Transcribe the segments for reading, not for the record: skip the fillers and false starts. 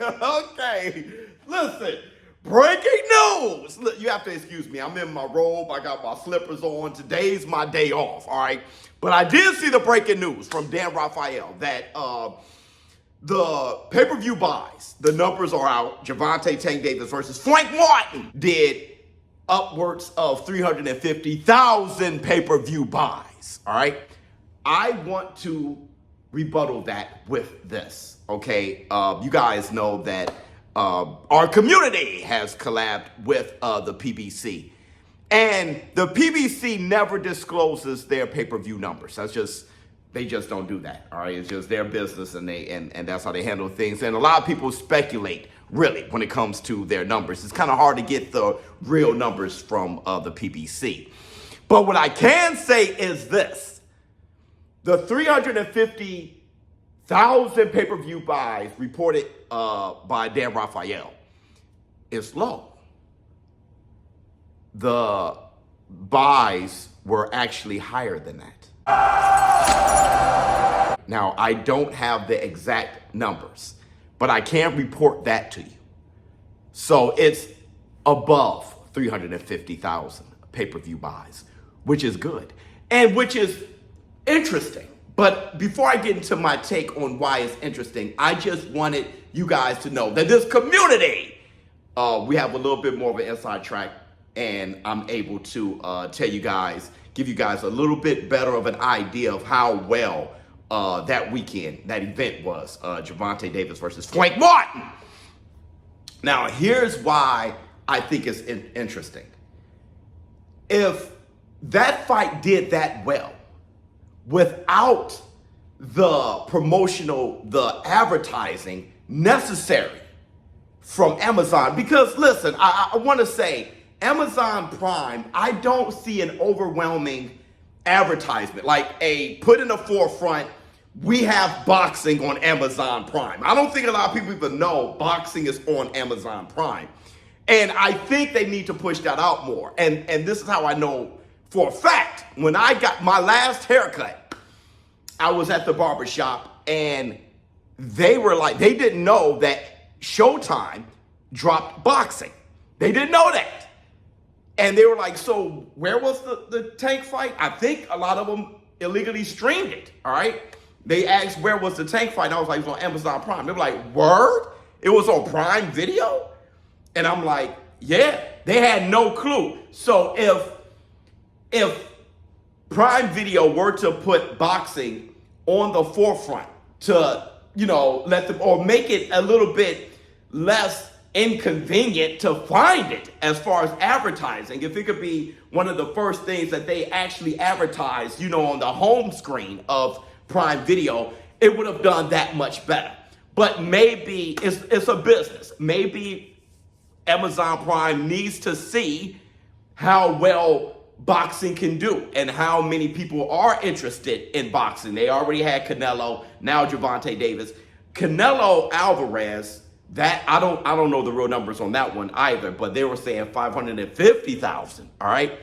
Okay, listen. Breaking news. Look, you have to excuse me. I'm in my robe. I got my slippers on. Today's my day off, all right? But I did see the breaking news from Dan Raphael that the pay-per-view buys, the numbers are out. Gervonta Tank Davis versus Frank Martin did upwards of 350,000 pay-per-view buys, all right? I want to rebuttal that with this, okay? You guys know that our community has collabed with the PBC. And the PBC never discloses their pay-per-view numbers. They just don't do that, all right? It's just their business, and that's how they handle things. And a lot of people speculate, really, when it comes to their numbers. It's kind of hard to get the real numbers from the PBC. But what I can say is this. The 350,000 pay-per-view buys reported by Dan Raphael is low. The buys were actually higher than that. Now, I don't have the exact numbers, but I can report that to you. So it's above 350,000 pay-per-view buys, which is good and which is interesting. But before I get into my take on why it's interesting, I just wanted you guys to know that this community, we have a little bit more of an inside track, and I'm able to give you guys a little bit better of an idea of how well that event was, Gervonta Davis versus Frank Martin. Now, here's why I think it's interesting. If that fight did that well, without the advertising necessary from Amazon, because listen, I want to say Amazon Prime, I don't see an overwhelming advertisement, like put in the forefront, we have boxing on Amazon Prime. I don't think a lot of people even know boxing is on Amazon Prime. And I think they need to push that out more. And this is how I know for a fact. When I got my last haircut, I was at the barbershop, and they didn't know that Showtime dropped boxing. They didn't know that. And they were like, so where was the Tank fight? I think a lot of them illegally streamed it, all right? They asked, where was the Tank fight? And I was like, it was on Amazon Prime. They were like, word? It was on Prime Video? And I'm like, yeah, they had no clue. So if Prime Video were to put boxing on the forefront to, let them, or make it a little bit less inconvenient to find it as far as advertising, if it could be one of the first things that they actually advertise, on the home screen of Prime Video, it would have done that much better. But maybe it's a business. Maybe Amazon Prime needs to see how well boxing can do and how many people are interested in boxing. They already had Canelo, now Gervonta Davis. Canelo Alvarez, that I don't know the real numbers on that one either, but they were saying 550,000, all right?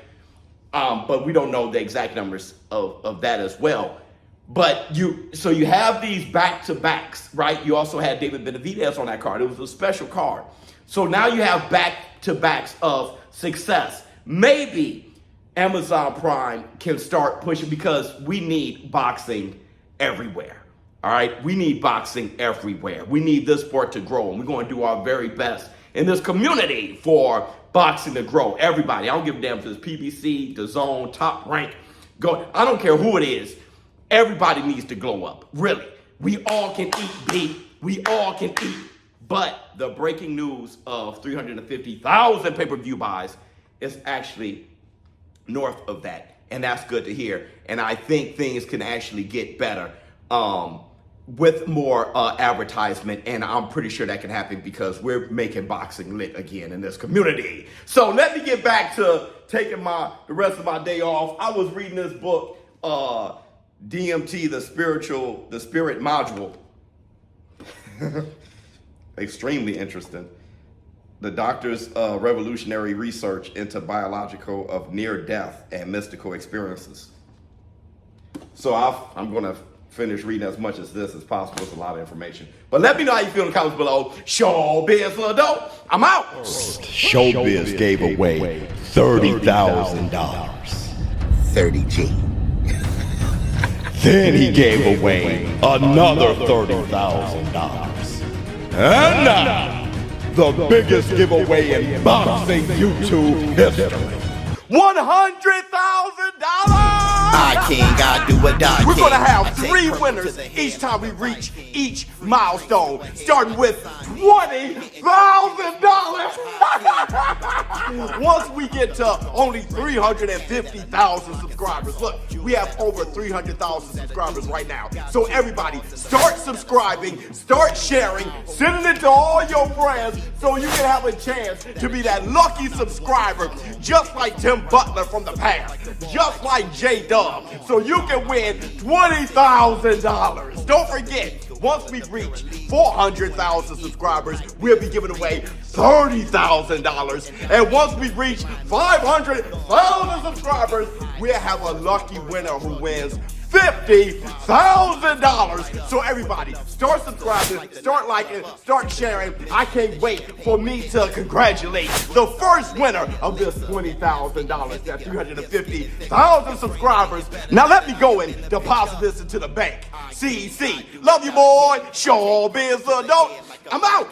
But we don't know the exact numbers of that as well. But you have these back-to-backs, right? You also had David Benavidez on that card. It was a special card. So now you have back-to-backs of success. Maybe Amazon Prime can start pushing, because we need boxing everywhere. All right, we need boxing everywhere. We need this sport to grow, and we're going to do our very best in this community for boxing to grow. Everybody, I don't give a damn if it's PBC, DAZN, Top Rank. I don't care who it is. Everybody needs to glow up. Really, we all can eat beef. We all can eat. But the breaking news of 350,000 pay-per-view buys is actually north of that, and that's good to hear. And I think things can actually get better with more advertisement, and I'm pretty sure that can happen because we're making boxing lit again in this community. So let me get back to taking the rest of my day off. I was reading this book, DMT, the spirit module. Extremely interesting. The doctor's revolutionary research into biological of near death and mystical experiences. So I'm going to finish reading as much as this as possible. It's a lot of information. But let me know how you feel in the comments below. ShowBizz, little dope. I'm out. ShowBizz gave away $30,000. 30G. Then he gave away another $30,000. And now, the biggest giveaway in boxing YouTube history. $100,000! I king, I do what I We're gonna have I take 3 purpose winners and each time we reach each milestone, starting with $20,000. Once we get to only 350,000 subscribers, look, we have over 300,000 subscribers right now. So everybody, start subscribing, start sharing, sending it to all your friends so you can have a chance to be that lucky subscriber, just like Tim Butler from the past, just like J Dub, so you can win $20,000. Don't forget, once we reach 400,000 subscribers, we'll be giving away $30,000. And once we reach 500,000 subscribers, we'll have a lucky winner who wins $50,000. So everybody, start subscribing, start liking, start sharing. I can't wait for me to congratulate the first winner of this $20,000. That's 350,000 subscribers. Now let me go and deposit this into the bank. CC, love you, boy. ShowBizz, adult. I'm out.